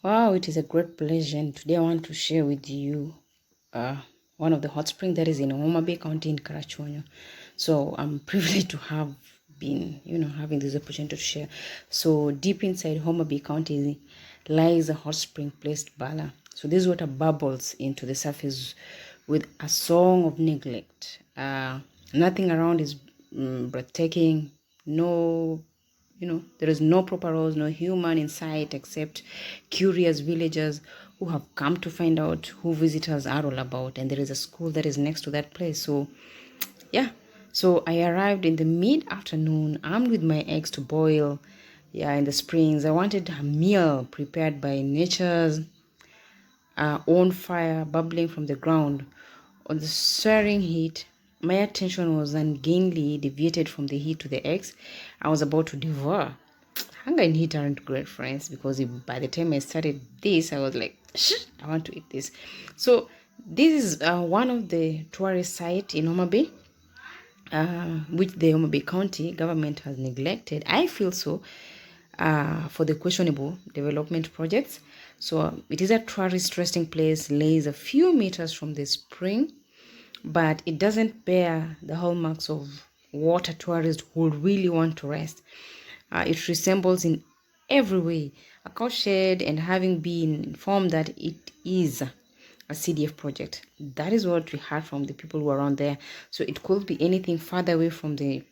Wow, it is a great pleasure, and today I want to share with you uh, one of the hot springs that is in Homa Bay County in Karachuonyo. So I'm privileged to have been, having this opportunity to share. So deep inside Homa Bay County lies a hot spring placed Bala. So this water bubbles into the surface with a song of neglect. Nothing around is breathtaking. No, there is no proper roads, no human in sight except curious villagers who have come to find out who visitors are all about. And there is a school that is next to that place. So yeah, so I arrived in the mid-afternoon armed with my eggs to boil. Yeah, in the springs I wanted a meal prepared by nature's own fire bubbling from the ground. On the searing heat, my attention was ungainly deviated from the heat to the eggs I was about to devour. Hunger and heat aren't great friends, because by the time I started this, I was like, Shh, I want to eat this. So this is one of the tourist sites in Homa Bay, which the Homa Bay County government has neglected. I feel so, for the questionable development projects. So it is a tourist resting place, lays a few meters from the spring, but it doesn't bear the hallmarks of water tourists who really want to rest. It resembles in every way a cowshed, and having been informed that it is a CDF project. That is what we heard from the people who are around there. So it could be anything further away from the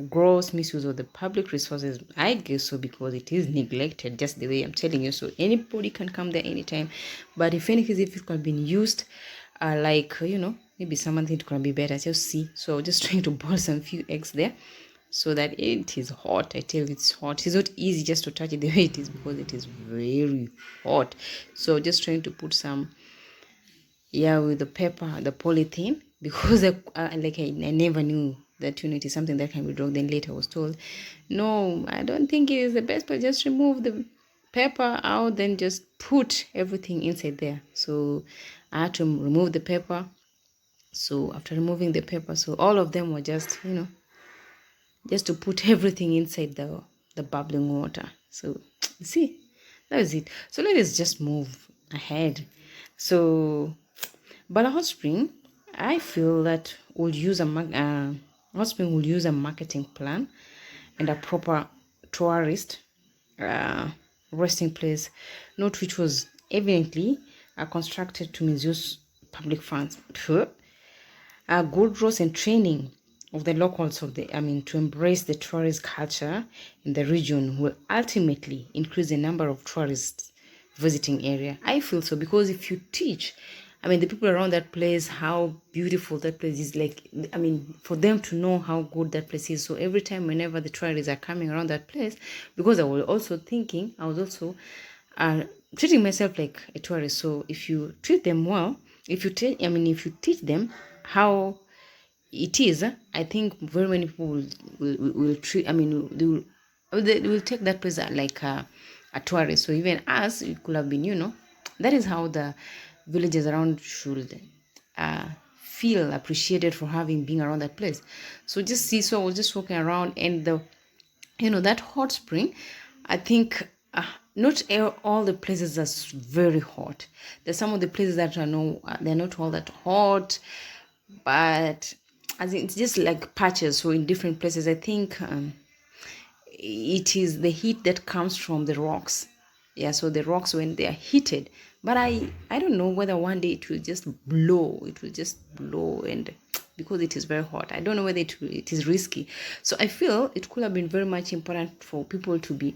gross misuse of the public resources. I guess so, because it is neglected, just the way I'm telling you. So anybody can come there anytime. But if any case, if it could have been used, maybe someone think it could be better. Just see. So just trying to boil some few eggs there, so that it is hot. I tell you, it's hot. It's not easy just to touch it the way it is, because it is very hot. So just trying to put some, yeah, with the pepper, the polythene, because I never knew that it is something that can be drawn. Then later I was told, no, I don't think it is the best, but just remove the pepper out, then just put everything inside there. So I had to remove the pepper. So after removing the pepper, so all of them were just, just to put everything inside the bubbling water. So see, that is it. So let us just move ahead. So Bala Hot Spring, I feel that would use Hot Spring will use a marketing plan and a proper tourist uh, resting place, not which was evidently constructed to misuse public funds. Good roads and training of the locals to embrace the tourist culture in the region will ultimately increase the number of tourists visiting area. I feel so, because if you teach, the people around that place, how beautiful that place is, like, for them to know how good that place is. So every time, whenever the tourists are coming around that place, because I was also treating myself like a tourist. So if you treat them well, if you teach them how it is, I think very many people will treat, they will take that place like a tourist. So even us, it could have been, that is how the villages around should uh, feel appreciated for having been around that place. So just see, so I was just walking around, and that hot spring, I think not all the places are very hot. There's some of the places that are they're not all that hot, but I think it's just like patches. So in different places, I think it is the heat that comes from the rocks. Yeah, so the rocks, when they are heated, but I don't know whether one day it will just blow. It will just blow, and because it is very hot, I don't know whether it is risky. So I feel it could have been very much important for people to be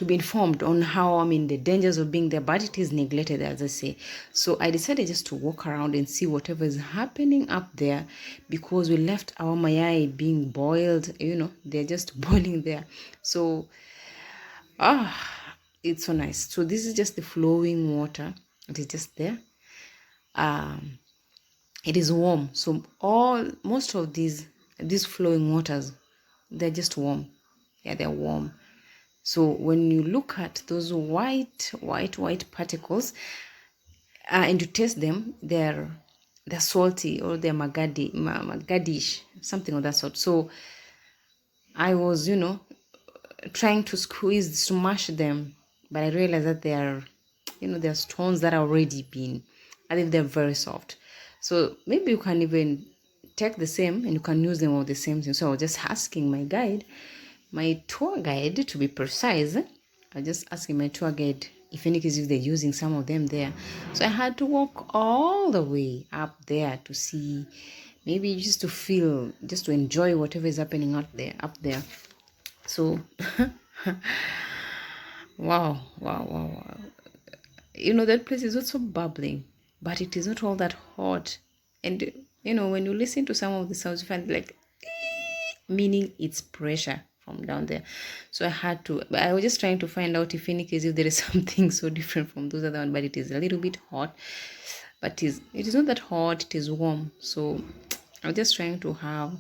informed on how, the dangers of being there, but it is neglected, as I say. So I decided just to walk around and see whatever is happening up there, because we left our mayai being boiled, they're just boiling there. So, it's so nice. So this is just the flowing water. It is just there. It is warm. So most of these flowing waters, they're just warm. Yeah, they're warm. So when you look at those white particles, and you taste them, they're salty, or they're magadish, something of that sort. So I was, trying to smash them, but I realized that they are there are stones that are already been, I think they're very soft. So maybe you can even take the same and you can use them all the same thing. So I was just asking my tour guide, to be precise. I was just asking my tour guide if any case if they're using some of them there. So I had to walk all the way up there to see, maybe just to feel, just to enjoy whatever is happening up there. So wow. That place is also bubbling, but it is not all that hot. And when you listen to some of the sounds, you find like, meaning it's pressure from down there. So I was just trying to find out if any case if there is something so different from those other one, but it is a little bit hot. But it is not that hot, it is warm. So I was just trying to have,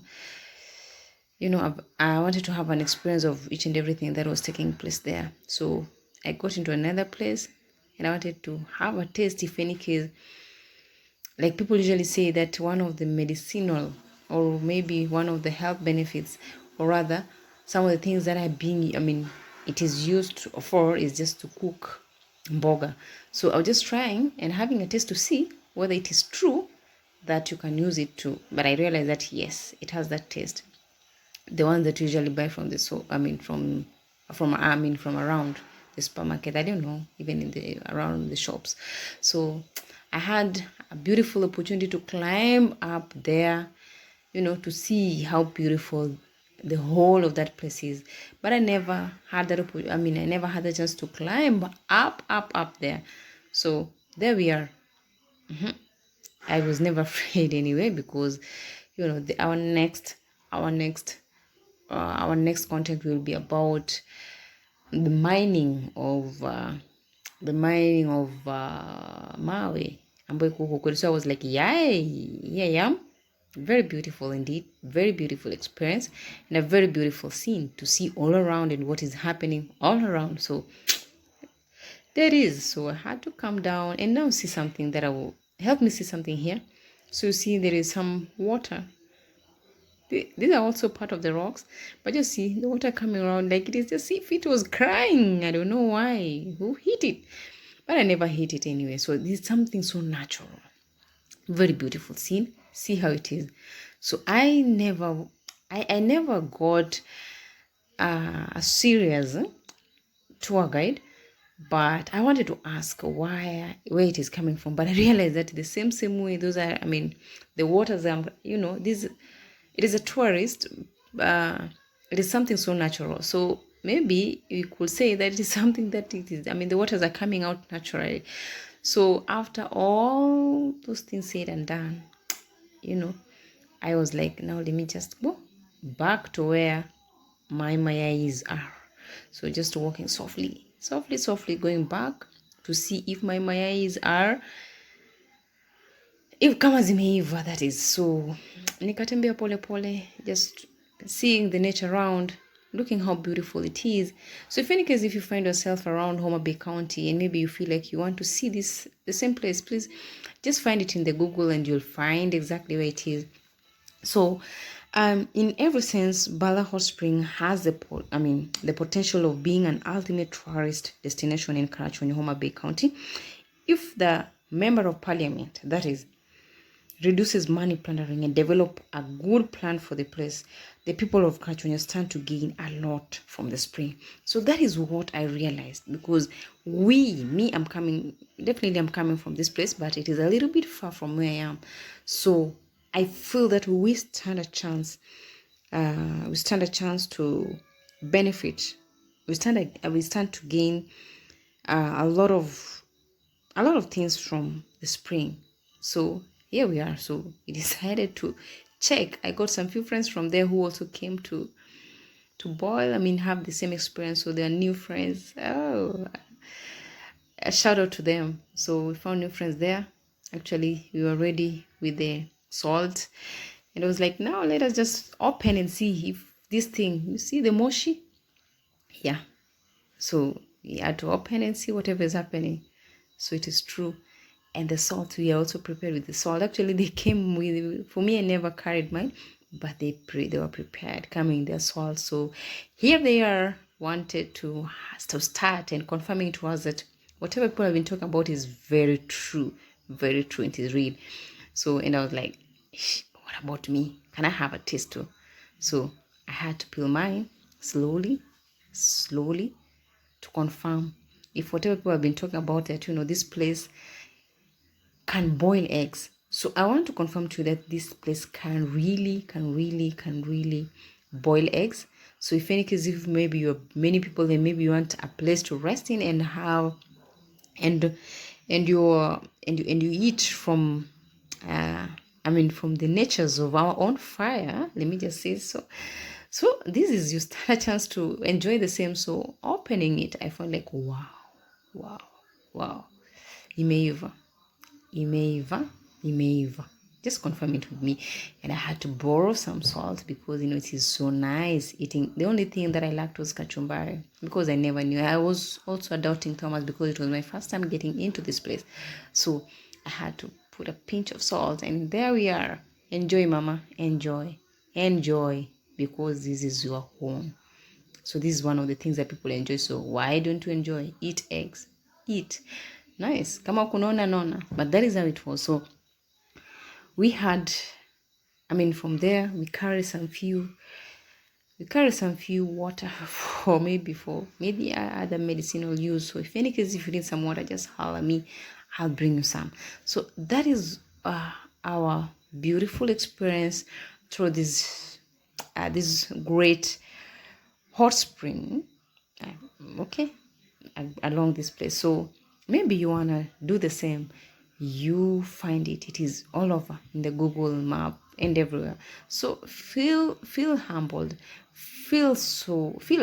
I wanted to have an experience of each and everything that was taking place there. So I got into another place and I wanted to have a taste, if any case, like people usually say that one of the medicinal or maybe one of the health benefits, or rather some of the things that are being, it is used for, is just to cook mboga. So I was just trying and having a taste to see whether it is true that you can use it too. But I realized that yes, it has that taste. The ones that you usually buy from from around the supermarket. I don't know, even around the shops. So I had a beautiful opportunity to climb up there, to see how beautiful the whole of that place is. But I never had that I never had the chance to climb up there. So there we are. I was never afraid anyway, because our next content will be about the mining of Maui. So I was like, yeah. Very beautiful indeed, very beautiful experience, and a very beautiful scene to see all around and what is happening all around. So there is. So I had to come down and now see something that will help me see something here. So you see there is some water. These are also part of the rocks, but you see the water coming around like it is just if it was crying. I don't know why. Who hit it? But I never hit it anyway. So this is something so natural. Very beautiful scene. See how it is. So I never got a serious tour guide, but I wanted to ask where it is coming from. But I realized that the same way those are, the waters are, this, it is a tourist, it is something so natural. So maybe you could say that it is something that it is, the waters are coming out naturally. So after all those things said and done, I was like, now let me just go back to where my eyes are. So just walking softly going back to see if my eyes are, if kama zimeiva, that is. So nikatembea pole just seeing the nature around, looking how beautiful it is. So if any case, if you find yourself around Homa Bay County and maybe you feel like you want to see the same place, please just find it in the Google and you'll find exactly where it is. So in every sense, Bala Hot Spring has the potential of being an ultimate tourist destination in Karachuonyo, Homa Bay County, if the Member of Parliament, that is, reduces money plundering and develop a good plan for the place. The people of Karachuonyo stand to gain a lot from the spring. So that is what I realized, because I'm coming from this place, but it is a little bit far from where I am. So I feel that we stand a chance to benefit. We stand to gain a lot of things from the spring. So here we are. So we decided to check. I got some few friends from there who also came to boil. Have the same experience. So they are new friends. Oh, a shout out to them. So we found new friends there. Actually, we were ready with the salt, and I was like, now let us just open and see if this thing, you see the moshi, yeah. So we had to open and see whatever is happening. So it is true. And the salt, we are also prepared with the salt. Actually, they came with, for me, I never carried mine, but they were prepared coming their salt. So here they are, wanted to start and confirming to us that whatever people have been talking about is very true, it is real. So, and I was like, what about me? Can I have a taste too? So I had to peel mine slowly, to confirm if whatever people have been talking about, that this place can boil eggs. So I want to confirm to you that this place can really boil eggs. So if any case, if maybe you're many people and maybe you want a place to rest in and have and you eat from from the natures of our own fire, let me just say so. So this is you stand a chance to enjoy the same. So opening it, I felt like wow, wow. Imeiva, imeiva. Just confirm it with me. And I had to borrow some salt because it is so nice eating. The only thing that I lacked was kachumbari because I never knew. I was also doubting Thomas because it was my first time getting into this place. So I had to put a pinch of salt, and there we are. Enjoy, mama. Enjoy because this is your home. So this is one of the things that people enjoy. So why don't you enjoy? Eat eggs. Eat. Nice. Kama kunaona nona. But that is how it was. So we had, from there we carry some few water for maybe other medicinal use. So if any case, if you need some water, just holler me, I'll bring you some. So that is our beautiful experience through this great hot spring, okay, along this place. So maybe you want to do the same. You find it is all over in the Google map and everywhere. So feel humbled, feel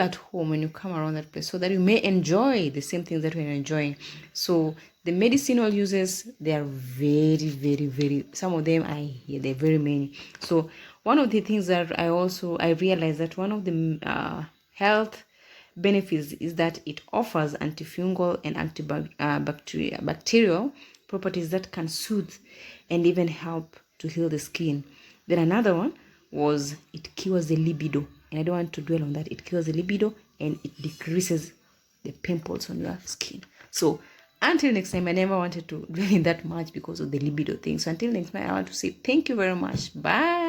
at home when you come around that place, so that you may enjoy the same things that we're enjoying. So the medicinal uses, they are very, very, very, some of them I hear they're very many. So one of the things that I realized that one of the health benefits is that it offers antifungal and antibacterial properties that can soothe and even help to heal the skin. Then another one was it cures the libido, and I don't want to dwell on that. It cures the libido and it decreases the pimples on your skin. So until next time, I never wanted to dwell in that much because of the libido thing. So until next time, I want to say thank you very much. Bye.